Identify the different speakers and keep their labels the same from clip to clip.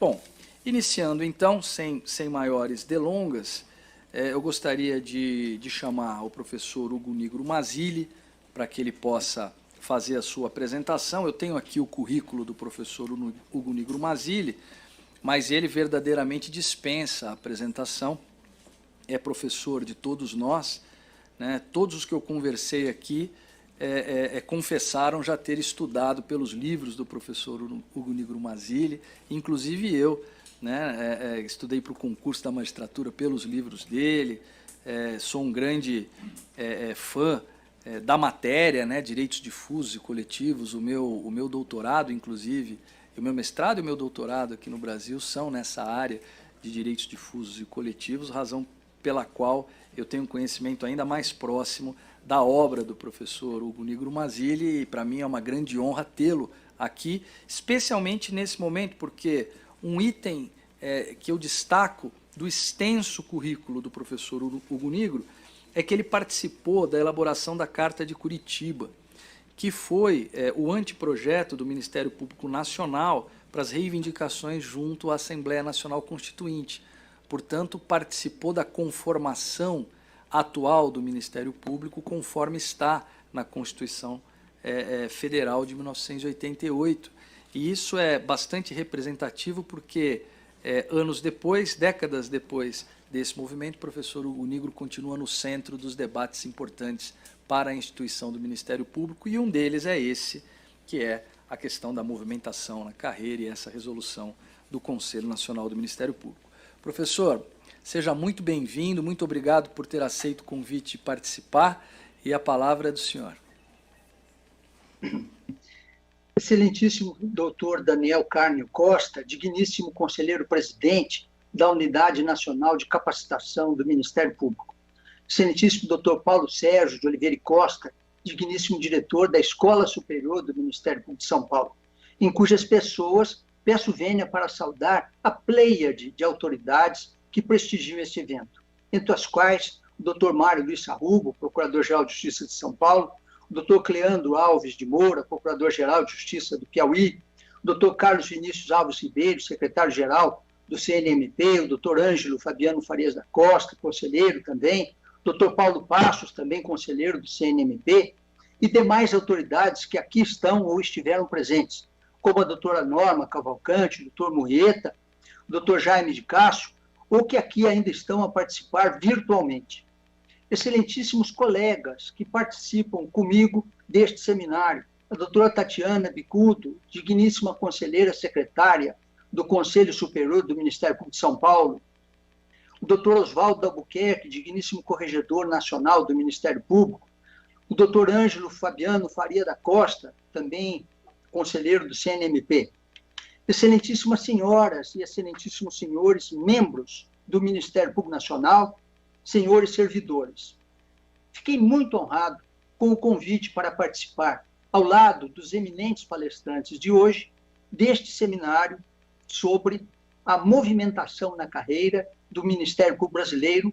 Speaker 1: Bom, iniciando então, sem maiores delongas, eu gostaria de chamar o professor Hugo Nigro Mazzilli para que ele possa fazer a sua apresentação. Eu tenho aqui o currículo do professor Hugo Nigro Mazzilli, mas ele verdadeiramente dispensa a apresentação, é professor de todos nós, né? Todos os que eu conversei aqui confessaram já ter estudado pelos livros do professor Hugo Nigro Mazzilli, inclusive eu, né? Estudei para o concurso da magistratura pelos livros dele, sou um grande fã da matéria, né? Direitos difusos e coletivos. O meu doutorado, inclusive, o meu mestrado e o meu doutorado aqui no Brasil são nessa área de direitos difusos e coletivos, razão pela qual eu tenho um conhecimento ainda mais próximo da obra do professor Hugo Nigro Mazzilli, e para mim é uma grande honra tê-lo aqui, especialmente nesse momento, porque um item que eu destaco do extenso currículo do professor Hugo Nigro é que ele participou da elaboração da Carta de Curitiba, que foi o anteprojeto do Ministério Público Nacional para as reivindicações junto à Assembleia Nacional Constituinte. Portanto, participou da conformação atual do Ministério Público, conforme está na Constituição Federal de 1988. E isso é bastante representativo porque, anos depois, décadas depois desse movimento, o professor Hugo Nigro continua no centro dos debates importantes para a instituição do Ministério Público, e um deles é esse, que é a questão da movimentação na carreira e essa resolução do Conselho Nacional do Ministério Público. Professor, seja muito bem-vindo, muito obrigado por ter aceito o convite de participar, e a palavra é do senhor.
Speaker 2: Excelentíssimo doutor Daniel Carnio Costa, digníssimo conselheiro-presidente da Unidade Nacional de Capacitação do Ministério Público. Excelentíssimo doutor Paulo Sérgio de Oliveira e Costa, digníssimo diretor da Escola Superior do Ministério Público de São Paulo, em cujas pessoas peço vênia para saudar a pleiade de autoridades que prestigiam este evento, entre as quais o doutor Mário Luiz Sarrubo, Procurador-Geral de Justiça de São Paulo, o doutor Cleandro Alves de Moura, Procurador-Geral de Justiça do Piauí, o doutor Carlos Vinícius Alves Ribeiro, Secretário-Geral do CNMP, o doutor Ângelo Fabiano Farias da Costa, conselheiro também, o doutor Paulo Passos, também conselheiro do CNMP, e demais autoridades que aqui estão ou estiveram presentes, como a doutora Norma Cavalcante, o doutor Murrieta, o doutor Jaime de Castro, ou que aqui ainda estão a participar virtualmente. Excelentíssimos colegas que participam comigo deste seminário, a doutora Tatiana Bicudo, digníssima conselheira secretária do Conselho Superior do Ministério Público de São Paulo, o doutor Oswaldo Albuquerque, digníssimo corregedor nacional do Ministério Público, o doutor Ângelo Fabiano Faria da Costa, também conselheiro do CNMP, excelentíssimas senhoras e excelentíssimos senhores, membros do Ministério Público Nacional, senhores servidores. Fiquei muito honrado com o convite para participar, ao lado dos eminentes palestrantes de hoje, deste seminário sobre a movimentação na carreira do Ministério Público Brasileiro,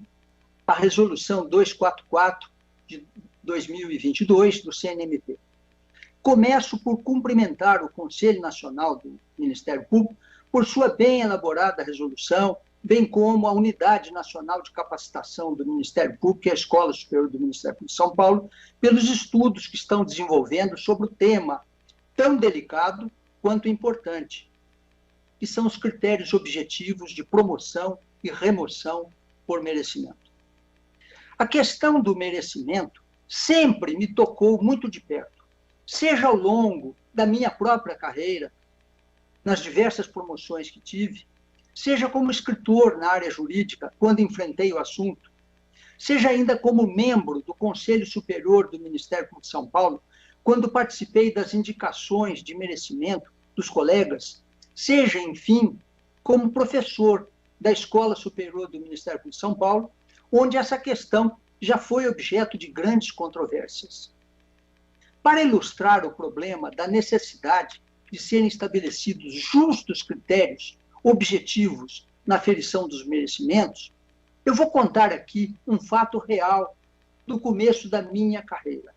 Speaker 2: a Resolução 244 de 2022 do CNMP. Começo por cumprimentar o Conselho Nacional do Ministério Público por sua bem elaborada resolução, bem como a Unidade Nacional de Capacitação do Ministério Público e a Escola Superior do Ministério Público de São Paulo, pelos estudos que estão desenvolvendo sobre o tema tão delicado quanto importante, que são os critérios objetivos de promoção e remoção por merecimento. A questão do merecimento sempre me tocou muito de perto, seja ao longo da minha própria carreira, nas diversas promoções que tive, seja como escritor na área jurídica, quando enfrentei o assunto, seja ainda como membro do Conselho Superior do Ministério Público de São Paulo, quando participei das indicações de merecimento dos colegas, seja, enfim, como professor da Escola Superior do Ministério Público de São Paulo, onde essa questão já foi objeto de grandes controvérsias. Para ilustrar o problema da necessidade de serem estabelecidos justos critérios objetivos na aferição dos merecimentos, eu vou contar aqui um fato real do começo da minha carreira.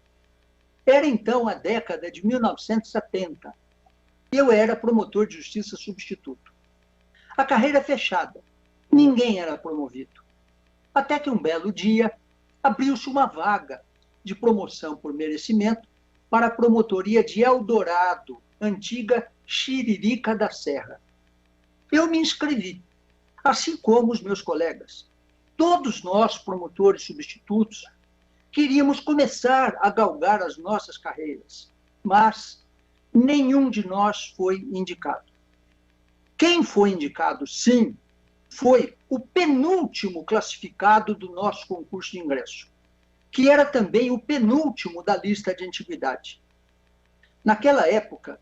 Speaker 2: Era então a década de 1970. Eu era promotor de justiça substituto. A carreira fechada. Ninguém era promovido. Até que um belo dia abriu-se uma vaga de promoção por merecimento para a promotoria de Eldorado, antiga Xiririca da Serra. Eu me inscrevi, assim como os meus colegas. Todos nós, promotores substitutos, queríamos começar a galgar as nossas carreiras, mas nenhum de nós foi indicado. Quem foi indicado, sim, foi o penúltimo classificado do nosso concurso de ingresso, que era também o penúltimo da lista de antiguidade. Naquela época,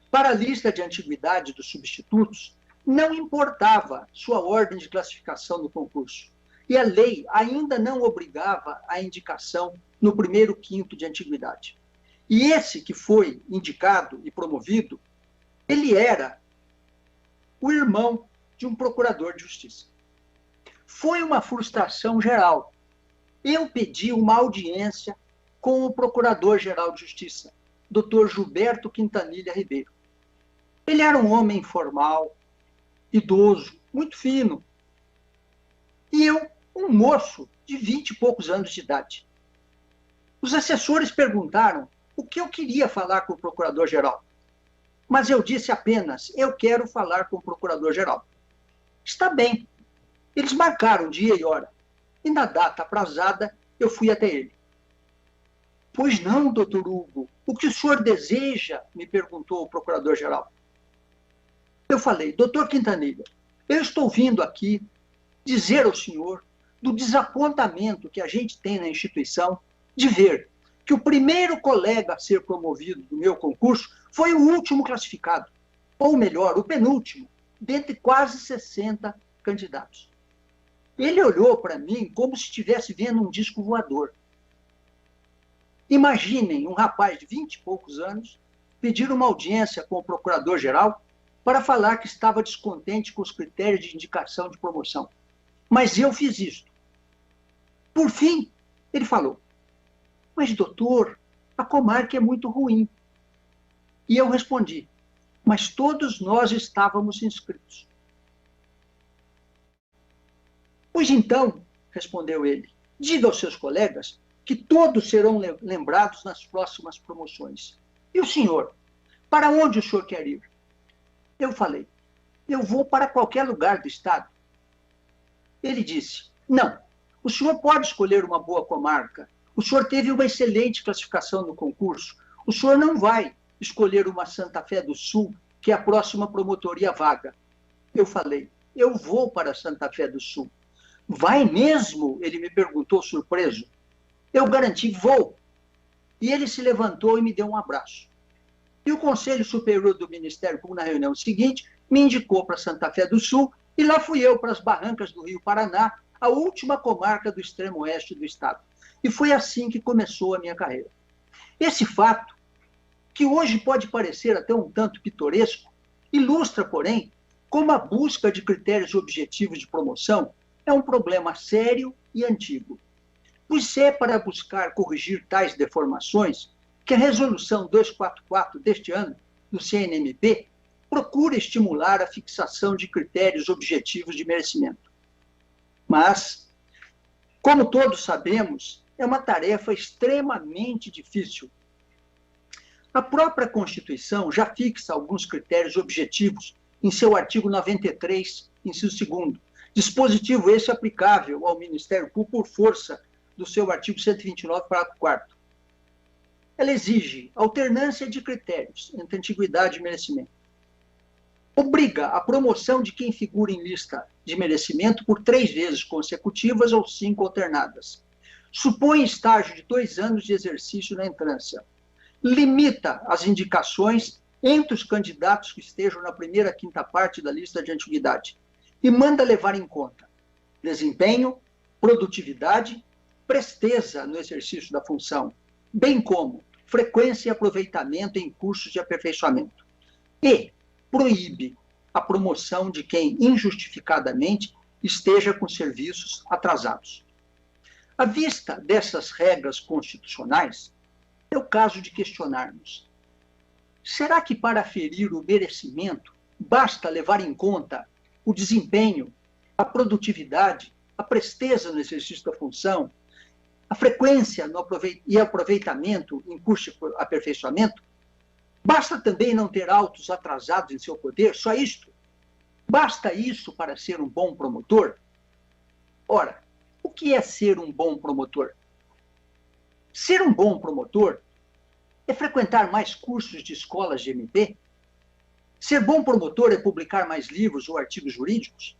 Speaker 2: para a lista de antiguidade dos substitutos, não importava sua ordem de classificação no concurso, e a lei ainda não obrigava a indicação no primeiro quinto de antiguidade. E esse que foi indicado e promovido, ele era o irmão de um procurador de justiça. Foi uma frustração geral. Eu pedi uma audiência com o Procurador-Geral de Justiça, Dr. Gilberto Quintanilha Ribeiro. Ele era um homem formal, idoso, muito fino. E eu, um moço de 20 e poucos anos de idade. Os assessores perguntaram o que eu queria falar com o Procurador-Geral. Mas eu disse apenas, eu quero falar com o Procurador-Geral. Está bem. Eles marcaram dia e hora. E na data aprazada, eu fui até ele. Pois não, doutor Hugo, o que o senhor deseja? Me perguntou o Procurador-Geral. Eu falei, doutor Quintanilha, eu estou vindo aqui dizer ao senhor do desapontamento que a gente tem na instituição de ver que o primeiro colega a ser promovido do meu concurso foi o último classificado, ou melhor, o penúltimo, dentre quase 60 candidatos. Ele olhou para mim como se estivesse vendo um disco voador. Imaginem um rapaz de 20 e poucos anos pedir uma audiência com o procurador-geral para falar que estava descontente com os critérios de indicação de promoção. Mas eu fiz isso. Por fim, ele falou, mas doutor, a comarca é muito ruim. E eu respondi, mas todos nós estávamos inscritos. Pois então, respondeu ele, diga aos seus colegas que todos serão lembrados nas próximas promoções. E o senhor? Para onde o senhor quer ir? Eu falei, eu vou para qualquer lugar do estado. Ele disse, não, o senhor pode escolher uma boa comarca. O senhor teve uma excelente classificação no concurso. O senhor não vai escolher uma Santa Fé do Sul, que é a próxima promotoria vaga. Eu falei, eu vou para Santa Fé do Sul. Vai mesmo? Ele me perguntou, surpreso. Eu garanti, vou. E ele se levantou e me deu um abraço. E o Conselho Superior do Ministério Público, na reunião seguinte, me indicou para Santa Fé do Sul, e lá fui eu para as Barrancas do Rio Paraná, a última comarca do extremo oeste do estado. E foi assim que começou a minha carreira. Esse fato, que hoje pode parecer até um tanto pitoresco, ilustra, porém, como a busca de critérios objetivos de promoção é um problema sério e antigo. Pois é para buscar corrigir tais deformações que a Resolução 244 deste ano, do CNMP, procura estimular a fixação de critérios objetivos de merecimento. Mas, como todos sabemos, é uma tarefa extremamente difícil. A própria Constituição já fixa alguns critérios objetivos em seu artigo 93, inciso 2º, dispositivo esse aplicável ao Ministério Público por força do seu artigo 129, parágrafo 4º. Ela exige alternância de critérios entre antiguidade e merecimento. Obriga a promoção de quem figura em lista de merecimento por 3 vezes consecutivas ou 5 alternadas. Supõe estágio de 2 anos de exercício na entrância. Limita as indicações entre os candidatos que estejam na primeira quinta parte da lista de antiguidade. E manda levar em conta desempenho, produtividade, presteza no exercício da função, bem como frequência e aproveitamento em cursos de aperfeiçoamento. E proíbe a promoção de quem injustificadamente esteja com serviços atrasados. À vista dessas regras constitucionais, é o caso de questionarmos: será que para aferir o merecimento basta levar em conta o desempenho, a produtividade, a presteza no exercício da função, a frequência e aproveitamento em curso de aperfeiçoamento. Basta também não ter autos atrasados em seu poder, só isto. Basta isso para ser um bom promotor? Ora, o que é ser um bom promotor? Ser um bom promotor é frequentar mais cursos de escolas de MP? Ser bom promotor é publicar mais livros ou artigos jurídicos?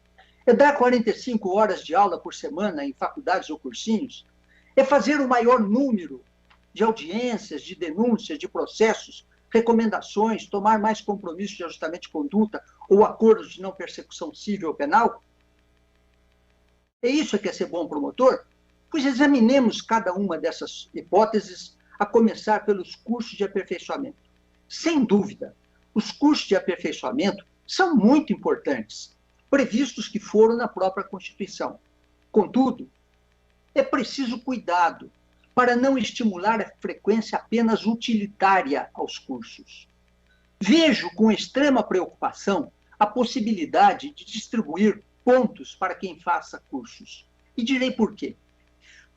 Speaker 2: É dar 45 horas de aula por semana em faculdades ou cursinhos? É fazer o maior número de audiências, de denúncias, de processos, recomendações, tomar mais compromissos de ajustamento de conduta ou acordos de não persecução civil ou penal? É isso que é ser bom promotor? Pois examinemos cada uma dessas hipóteses, a começar pelos cursos de aperfeiçoamento. Sem dúvida, os cursos de aperfeiçoamento são muito importantes, previstos que foram na própria Constituição. Contudo, é preciso cuidado para não estimular a frequência apenas utilitária aos cursos. Vejo com extrema preocupação a possibilidade de distribuir pontos para quem faça cursos. E direi por quê.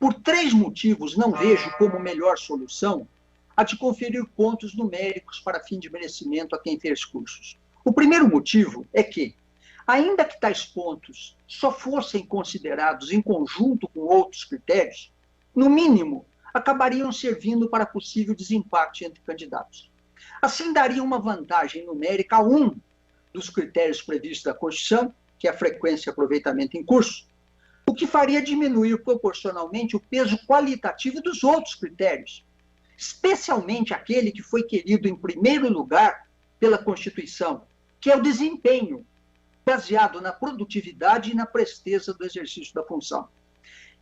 Speaker 2: Por 3 motivos não vejo como melhor solução a de conferir pontos numéricos para fim de merecimento a quem fez cursos. O primeiro motivo é que, ainda que tais pontos só fossem considerados em conjunto com outros critérios, no mínimo, acabariam servindo para possível desempate entre candidatos. Assim, daria uma vantagem numérica a um dos critérios previstos da Constituição, que é a frequência e aproveitamento em curso, o que faria diminuir proporcionalmente o peso qualitativo dos outros critérios, especialmente aquele que foi querido em primeiro lugar pela Constituição, que é o desempenho, baseado na produtividade e na presteza do exercício da função.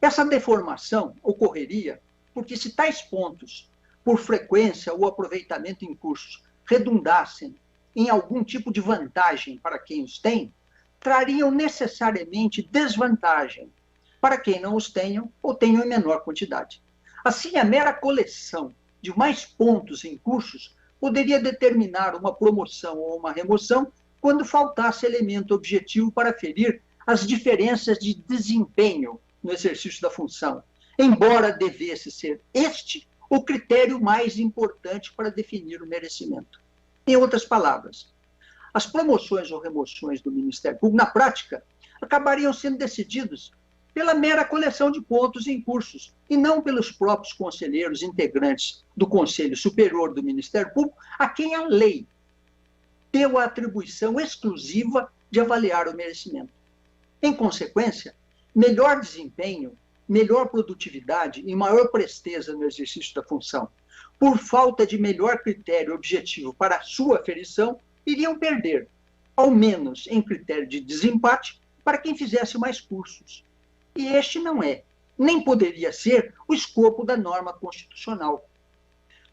Speaker 2: Essa deformação ocorreria porque se tais pontos, por frequência ou aproveitamento em cursos, redundassem em algum tipo de vantagem para quem os tem, trariam necessariamente desvantagem para quem não os tenham ou tenham em menor quantidade. Assim, a mera coleção de mais pontos em cursos poderia determinar uma promoção ou uma remoção quando faltasse elemento objetivo para ferir as diferenças de desempenho no exercício da função, embora devesse ser este o critério mais importante para definir o merecimento. Em outras palavras, as promoções ou remoções do Ministério Público, na prática, acabariam sendo decididas pela mera coleção de pontos em cursos, e não pelos próprios conselheiros integrantes do Conselho Superior do Ministério Público, a quem a lei deu a atribuição exclusiva de avaliar o merecimento. Em consequência, melhor desempenho, melhor produtividade e maior presteza no exercício da função, por falta de melhor critério objetivo para a sua aferição, iriam perder, ao menos em critério de desempate, para quem fizesse mais cursos. E este não é, nem poderia ser, o escopo da norma constitucional.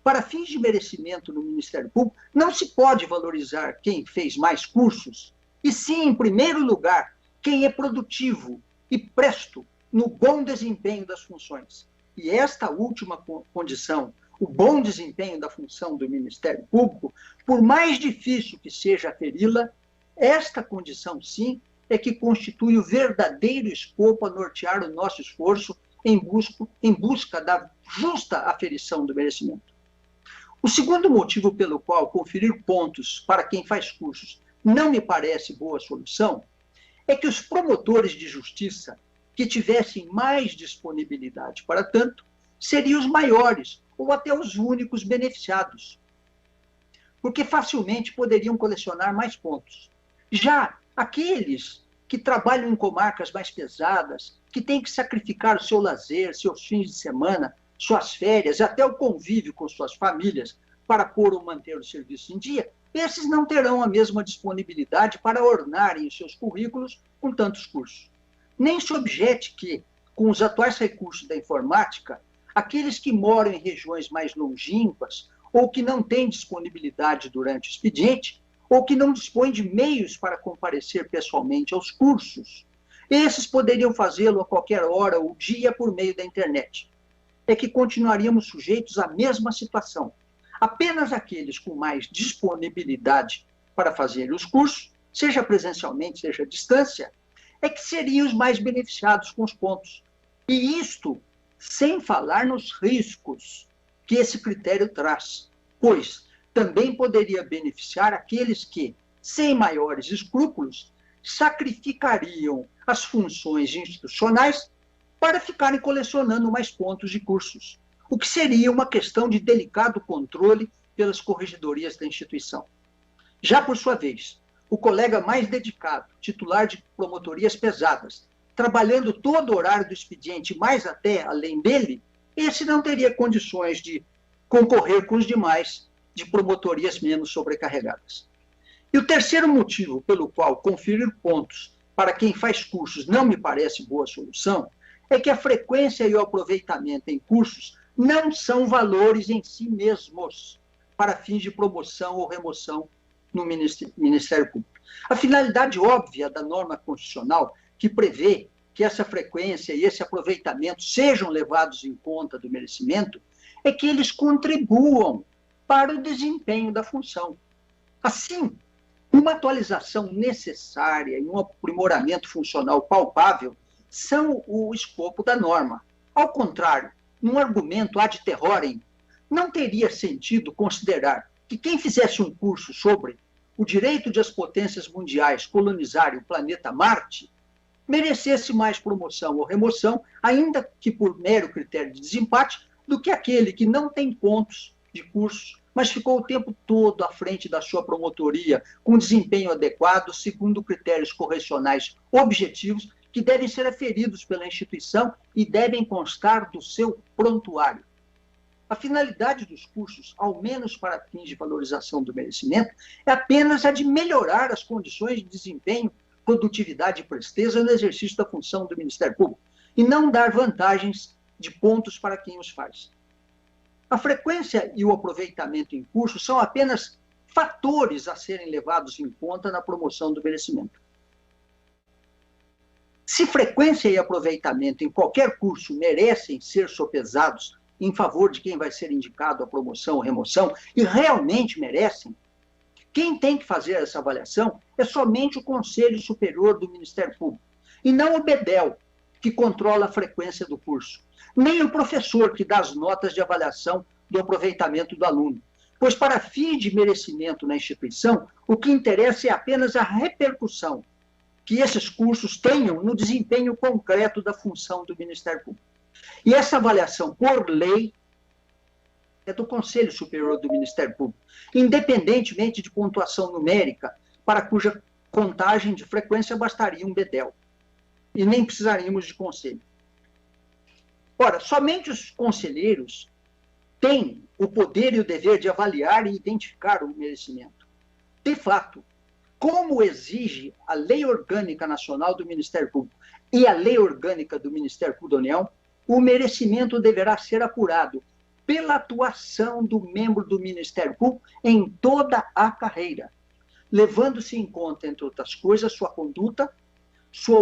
Speaker 2: Para fins de merecimento no Ministério Público, não se pode valorizar quem fez mais cursos, e sim, em primeiro lugar, quem é produtivo e presto no bom desempenho das funções. E esta última condição, o bom desempenho da função do Ministério Público, por mais difícil que seja aferi-la, esta condição, sim, é que constitui o verdadeiro escopo a nortear o nosso esforço em busca da justa aferição do merecimento. O segundo motivo pelo qual conferir pontos para quem faz cursos não me parece boa solução é que os promotores de justiça que tivessem mais disponibilidade para tanto seriam os maiores ou até os únicos beneficiados, porque facilmente poderiam colecionar mais pontos. Já aqueles que trabalham em comarcas mais pesadas, que têm que sacrificar o seu lazer, seus fins de semana, suas férias, até o convívio com suas famílias para pôr ou manter o serviço em dia, esses não terão a mesma disponibilidade para ornarem os seus currículos com tantos cursos. Nem se objete que, com os atuais recursos da informática, aqueles que moram em regiões mais longínquas ou que não têm disponibilidade durante o expediente, ou que não dispõem de meios para comparecer pessoalmente aos cursos, esses poderiam fazê-lo a qualquer hora ou dia por meio da internet. É que continuaríamos sujeitos à mesma situação. Apenas aqueles com mais disponibilidade para fazer os cursos seja presencialmente, seja à distância, é que seriam os mais beneficiados com os pontos. E isto sem falar nos riscos que esse critério traz, pois também poderia beneficiar aqueles que, sem maiores escrúpulos, sacrificariam as funções institucionais para ficarem colecionando mais pontos de cursos, o que seria uma questão de delicado controle pelas corregedorias da instituição. Já por sua vez, o colega mais dedicado, titular de promotorias pesadas, trabalhando todo o horário do expediente, mais até além dele, esse não teria condições de concorrer com os demais de promotorias menos sobrecarregadas. E o terceiro motivo pelo qual conferir pontos para quem faz cursos não me parece boa solução é que a frequência e o aproveitamento em cursos não são valores em si mesmos para fins de promoção ou remoção no Ministério Público. A finalidade óbvia da norma constitucional que prevê que essa frequência e esse aproveitamento sejam levados em conta do merecimento é que eles contribuam para o desempenho da função. Assim, uma atualização necessária e um aprimoramento funcional palpável são o escopo da norma. Ao contrário, num argumento ad terrorem, não teria sentido considerar que quem fizesse um curso sobre o direito de as potências mundiais colonizarem o planeta Marte merecesse mais promoção ou remoção, ainda que por mero critério de desempate, do que aquele que não tem pontos de curso, mas ficou o tempo todo à frente da sua promotoria, com desempenho adequado, segundo critérios correcionais objetivos, que devem ser aferidos pela instituição e devem constar do seu prontuário. A finalidade dos cursos, ao menos para fins de valorização do merecimento, é apenas a de melhorar as condições de desempenho, produtividade e presteza no exercício da função do Ministério Público, e não dar vantagens de pontos para quem os faz. A frequência e o aproveitamento em curso são apenas fatores a serem levados em conta na promoção do merecimento. Se frequência e aproveitamento em qualquer curso merecem ser sopesados em favor de quem vai ser indicado à promoção ou remoção, e realmente merecem, quem tem que fazer essa avaliação é somente o Conselho Superior do Ministério Público, e não o BEDEL, que controla a frequência do curso, nem o professor, que dá as notas de avaliação do aproveitamento do aluno, pois para fim de merecimento na instituição, o que interessa é apenas a repercussão que esses cursos tenham no desempenho concreto da função do Ministério Público. E essa avaliação, por lei, é do Conselho Superior do Ministério Público, independentemente de pontuação numérica, para cuja contagem de frequência bastaria um BEDEL. E nem precisaríamos de conselho. Ora, somente os conselheiros têm o poder e o dever de avaliar e identificar o merecimento. De fato, como exige a Lei Orgânica Nacional do Ministério Público e a Lei Orgânica do Ministério Público da União, o merecimento deverá ser apurado pela atuação do membro do Ministério Público em toda a carreira, levando-se em conta, entre outras coisas, sua conduta, sua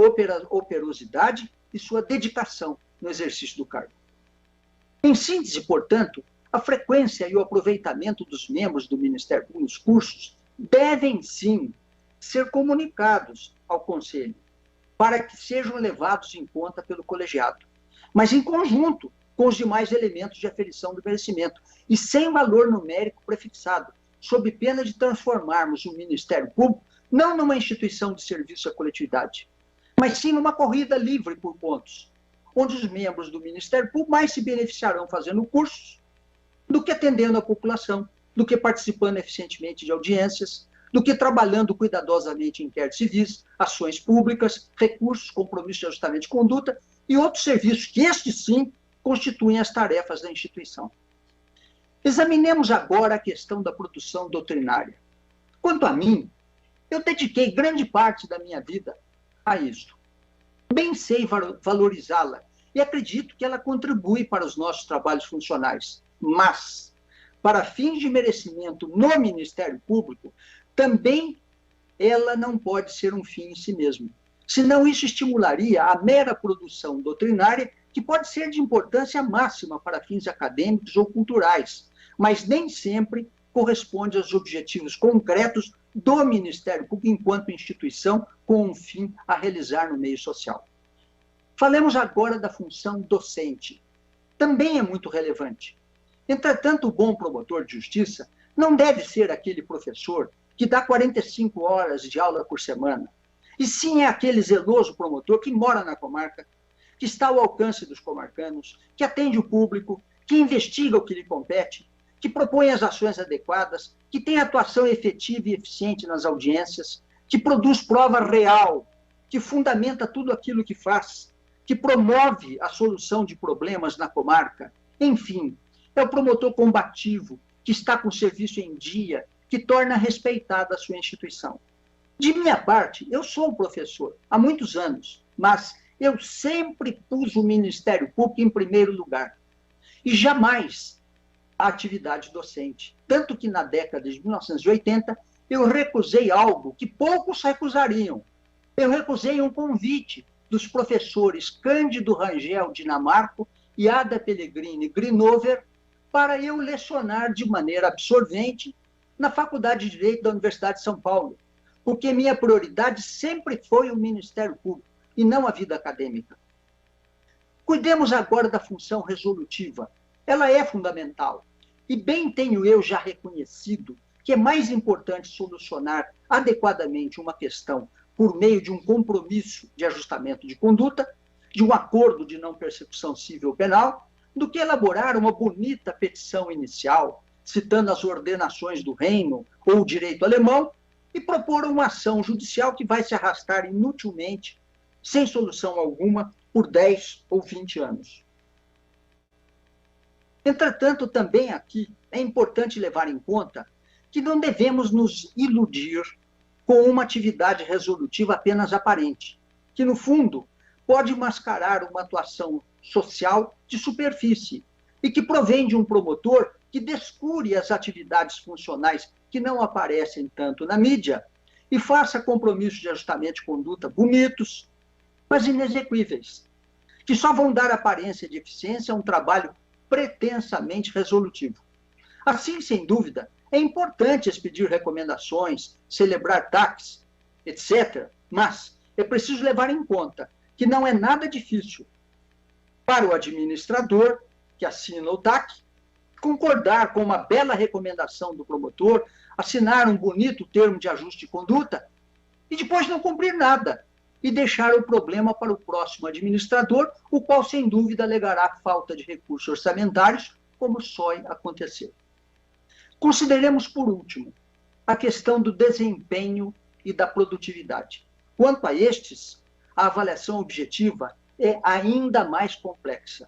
Speaker 2: operosidade e sua dedicação no exercício do cargo. Em síntese, portanto, a frequência e o aproveitamento dos membros do Ministério Público nos cursos devem, sim, ser comunicados ao Conselho, para que sejam levados em conta pelo colegiado, mas em conjunto com os demais elementos de aferição do merecimento, e sem valor numérico prefixado, sob pena de transformarmos o Ministério Público não numa instituição de serviço à coletividade, mas sim numa corrida livre por pontos, onde os membros do Ministério Público mais se beneficiarão fazendo cursos do que atendendo a população, do que participando eficientemente de audiências, do que trabalhando cuidadosamente em inquéritos civis, ações públicas, recursos, compromissos de ajustamento de conduta e outros serviços que, estes sim, constituem as tarefas da instituição. Examinemos agora a questão da produção doutrinária. Quanto a mim, eu dediquei grande parte da minha vida a isto. Bem sei valorizá-la e acredito que ela contribui para os nossos trabalhos funcionais. Mas, para fins de merecimento no Ministério Público, também ela não pode ser um fim em si mesmo. Senão isso estimularia a mera produção doutrinária, que pode ser de importância máxima para fins acadêmicos ou culturais, mas nem sempre corresponde aos objetivos concretos do Ministério Público enquanto instituição com um fim a realizar no meio social. Falemos agora da função docente. Também é muito relevante. Entretanto, o bom promotor de justiça não deve ser aquele professor que dá 45 horas de aula por semana, e sim é aquele zeloso promotor que mora na comarca, que está ao alcance dos comarcanos, que atende o público, que investiga o que lhe compete, que propõe as ações adequadas, que tem atuação efetiva e eficiente nas audiências, que produz prova real, que fundamenta tudo aquilo que faz, que promove a solução de problemas na comarca. Enfim, é o promotor combativo, que está com o serviço em dia, que torna respeitada a sua instituição. De minha parte, eu sou professor há muitos anos, mas eu sempre pus o Ministério Público em primeiro lugar. E jamais a atividade docente. Tanto que na década de 1980, eu recusei algo que poucos recusariam. Eu recusei um convite dos professores Cândido Rangel Dinamarco e Ada Pellegrini Grinover para eu lecionar de maneira absorvente na Faculdade de Direito da Universidade de São Paulo, porque minha prioridade sempre foi o Ministério Público e não a vida acadêmica. Cuidemos agora da função resolutiva. Ela é fundamental. E bem tenho eu já reconhecido que é mais importante solucionar adequadamente uma questão por meio de um compromisso de ajustamento de conduta, de um acordo de não persecução civil ou penal, do que elaborar uma bonita petição inicial, citando as ordenações do reino ou o direito alemão, e propor uma ação judicial que vai se arrastar inutilmente, sem solução alguma, por 10 ou 20 anos. Entretanto, também aqui é importante levar em conta que não devemos nos iludir com uma atividade resolutiva apenas aparente, que, no fundo, pode mascarar uma atuação social de superfície e que provém de um promotor que descure as atividades funcionais que não aparecem tanto na mídia e faça compromissos de ajustamento de conduta bonitos, mas inexequíveis, que só vão dar aparência de eficiência a um trabalho pretensamente resolutivo. Assim, sem dúvida, é importante expedir recomendações, celebrar TACs, etc., mas é preciso levar em conta que não é nada difícil para o administrador que assina o TAC concordar com uma bela recomendação do promotor, assinar um bonito termo de ajuste de conduta e depois não cumprir nada e deixar o problema para o próximo administrador, o qual, sem dúvida, alegará falta de recursos orçamentários, como só aconteceu. Consideremos, por último, a questão do desempenho e da produtividade. Quanto a estes, a avaliação objetiva é ainda mais complexa.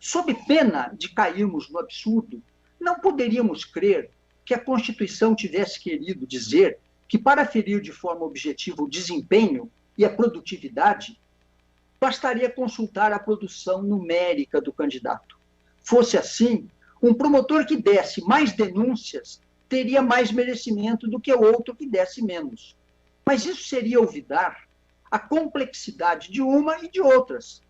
Speaker 2: Sob pena de cairmos no absurdo, não poderíamos crer que a Constituição tivesse querido dizer que, para aferir de forma objetiva o desempenho e a produtividade, bastaria consultar a produção numérica do candidato. Fosse assim, um promotor que desse mais denúncias teria mais merecimento do que o outro que desse menos. Mas isso seria olvidar a complexidade de uma e de outras.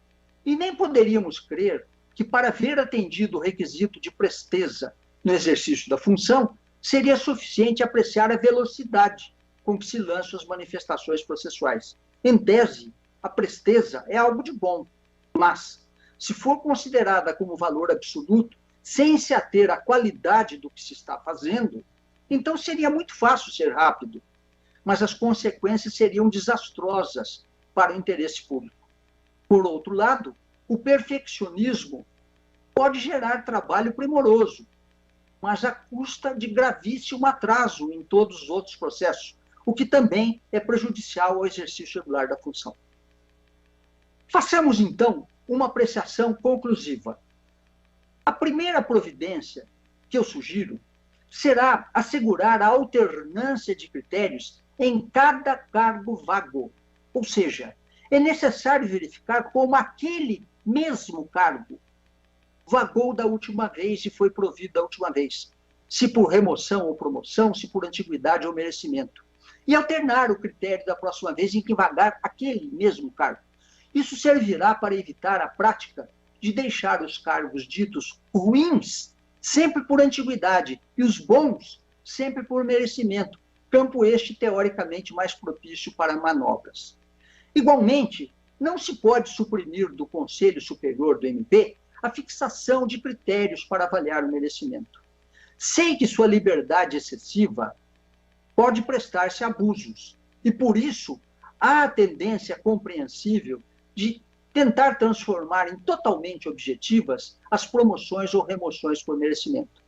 Speaker 2: E nem poderíamos crer que, para ver atendido o requisito de presteza no exercício da função, seria suficiente apreciar a velocidade com que se lançam as manifestações processuais. Em tese, a presteza é algo de bom, mas, se for considerada como valor absoluto, sem se ater à qualidade do que se está fazendo, então seria muito fácil ser rápido, mas as consequências seriam desastrosas para o interesse público. Por outro lado, o perfeccionismo pode gerar trabalho primoroso, mas à custa de gravíssimo atraso em todos os outros processos, o que também é prejudicial ao exercício regular da função. Façamos, então, uma apreciação conclusiva. A primeira providência que eu sugiro será assegurar a alternância de critérios em cada cargo vago. Ou seja, é necessário verificar como aquele mesmo cargo vagou da última vez e foi provido da última vez, se por remoção ou promoção, se por antiguidade ou merecimento, e alternar o critério da próxima vez em que vagar aquele mesmo cargo. Isso servirá para evitar a prática de deixar os cargos ditos ruins sempre por antiguidade e os bons sempre por merecimento, campo este teoricamente mais propício para manobras. Igualmente, não se pode suprimir do Conselho Superior do MP a fixação de critérios para avaliar o merecimento. Sei que sua liberdade excessiva pode prestar-se a abusos, e por isso há a tendência compreensível de tentar transformar em totalmente objetivas as promoções ou remoções por merecimento.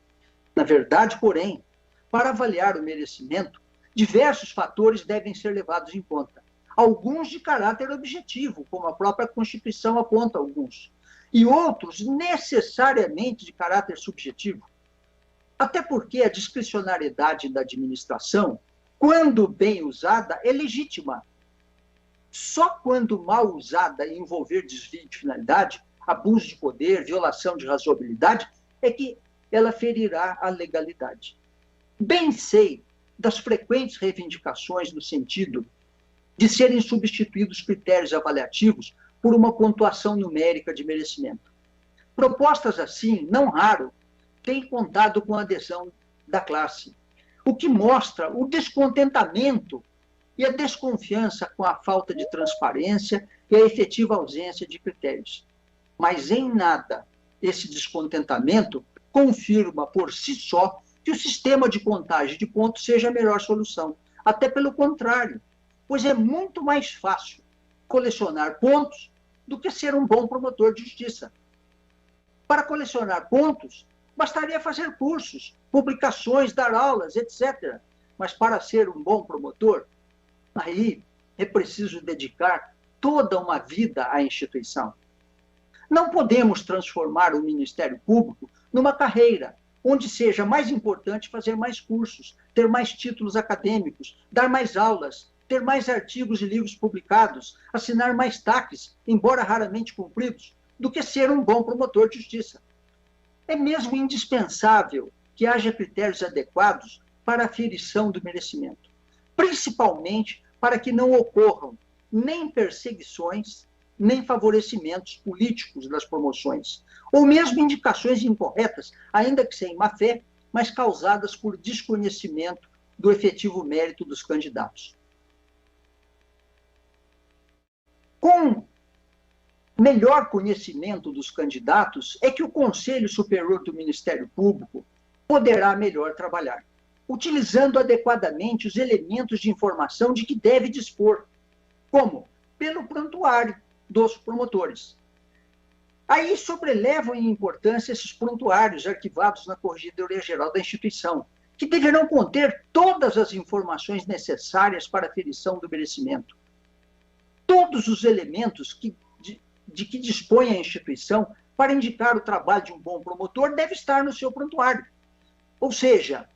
Speaker 2: Na verdade, porém, para avaliar o merecimento, diversos fatores devem ser levados em conta. Alguns de caráter objetivo, como a própria Constituição aponta alguns, e outros necessariamente de caráter subjetivo. Até porque a discricionariedade da administração, quando bem usada, é legítima. Só quando mal usada e envolver desvio de finalidade, abuso de poder, violação de razoabilidade, é que ela ferirá a legalidade. Bem sei das frequentes reivindicações no sentido de serem substituídos critérios avaliativos por uma pontuação numérica de merecimento. Propostas assim, não raro, têm contado com a adesão da classe, o que mostra o descontentamento e a desconfiança com a falta de transparência e a efetiva ausência de critérios. Mas em nada esse descontentamento confirma por si só que o sistema de contagem de pontos seja a melhor solução. Até pelo contrário, pois é muito mais fácil colecionar pontos do que ser um bom promotor de justiça. Para colecionar pontos, bastaria fazer cursos, publicações, dar aulas, etc. Mas para ser um bom promotor, aí é preciso dedicar toda uma vida à instituição. Não podemos transformar o Ministério Público numa carreira, onde seja mais importante fazer mais cursos, ter mais títulos acadêmicos, dar mais aulas, ter mais artigos e livros publicados, assinar mais TACs, embora raramente cumpridos, do que ser um bom promotor de justiça. É mesmo indispensável que haja critérios adequados para a aferição do merecimento, principalmente para que não ocorram nem perseguições, nem favorecimentos políticos das promoções, ou mesmo indicações incorretas, ainda que sem má fé, mas causadas por desconhecimento do efetivo mérito dos candidatos. Com melhor conhecimento dos candidatos é que o Conselho Superior do Ministério Público poderá melhor trabalhar, utilizando adequadamente os elementos de informação de que deve dispor, como pelo prontuário dos promotores. Aí sobrelevam em importância esses prontuários arquivados na Corregedoria Geral da instituição, que deverão conter todas as informações necessárias para a aferição do merecimento. Todos os elementos de que dispõe a instituição para indicar o trabalho de um bom promotor deve estar no seu prontuário. Ou seja,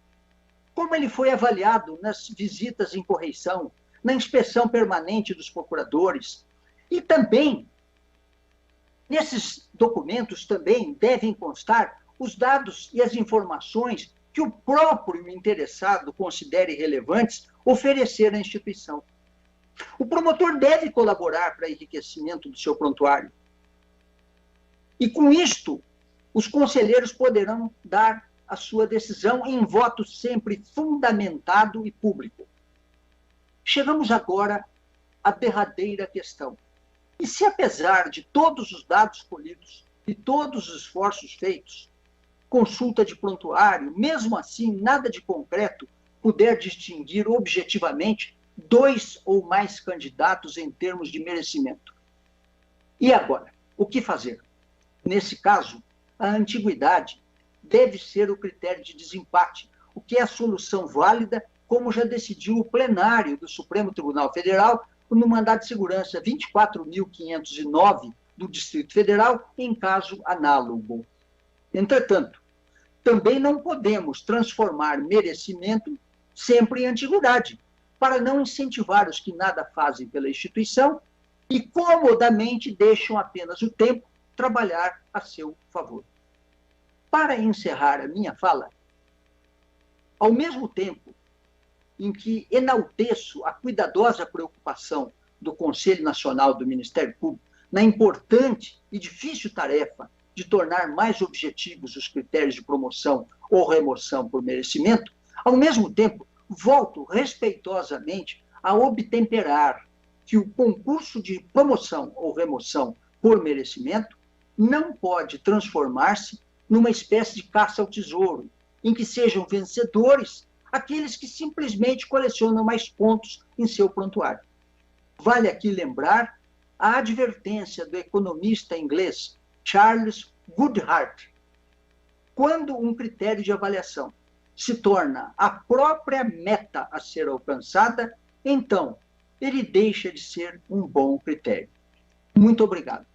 Speaker 2: como ele foi avaliado nas visitas em correição, na inspeção permanente dos procuradores, e também, nesses documentos também devem constar os dados e as informações que o próprio interessado considere relevantes oferecer à instituição. O promotor deve colaborar para enriquecimento do seu prontuário. E com isto, os conselheiros poderão dar a sua decisão em voto sempre fundamentado e público. Chegamos agora à derradeira questão. E se, apesar de todos os dados colhidos e todos os esforços feitos, consulta de prontuário, mesmo assim, nada de concreto puder distinguir objetivamente dois ou mais candidatos em termos de merecimento? E agora, o que fazer? Nesse caso, a antiguidade deve ser o critério de desempate, o que é a solução válida, como já decidiu o plenário do Supremo Tribunal Federal no mandado de segurança 24.509 do Distrito Federal, em caso análogo. Entretanto, também não podemos transformar merecimento sempre em antiguidade, para não incentivar os que nada fazem pela instituição e comodamente deixam apenas o tempo trabalhar a seu favor. Para encerrar a minha fala, ao mesmo tempo em que enalteço a cuidadosa preocupação do Conselho Nacional do Ministério Público na importante e difícil tarefa de tornar mais objetivos os critérios de promoção ou remoção por merecimento, ao mesmo tempo volto respeitosamente a obtemperar que o concurso de promoção ou remoção por merecimento não pode transformar-se numa espécie de caça ao tesouro, em que sejam vencedores aqueles que simplesmente colecionam mais pontos em seu prontuário. Vale aqui lembrar a advertência do economista inglês Charles Goodhart. Quando um critério de avaliação se torna a própria meta a ser alcançada, então ele deixa de ser um bom critério. Muito obrigado.